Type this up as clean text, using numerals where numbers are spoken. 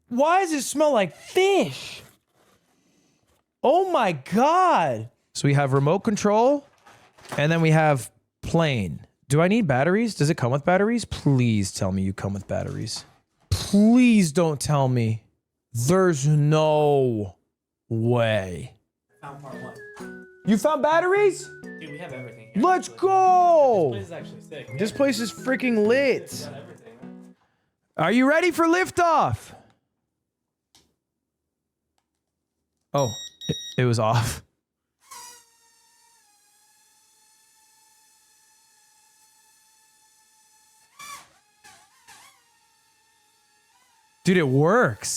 Why does it smell like fish? Oh my God. So we have remote control and then we have plane. Do I need batteries? Does it come with batteries? Please tell me you come with batteries. Please don't tell me. There's no way. Found part one. You found batteries? Dude, we have everything here. Let's go. This place is actually sick. This place is freaking lit. We got everything, man. Are you ready for liftoff? Oh, it was off. Dude, it works.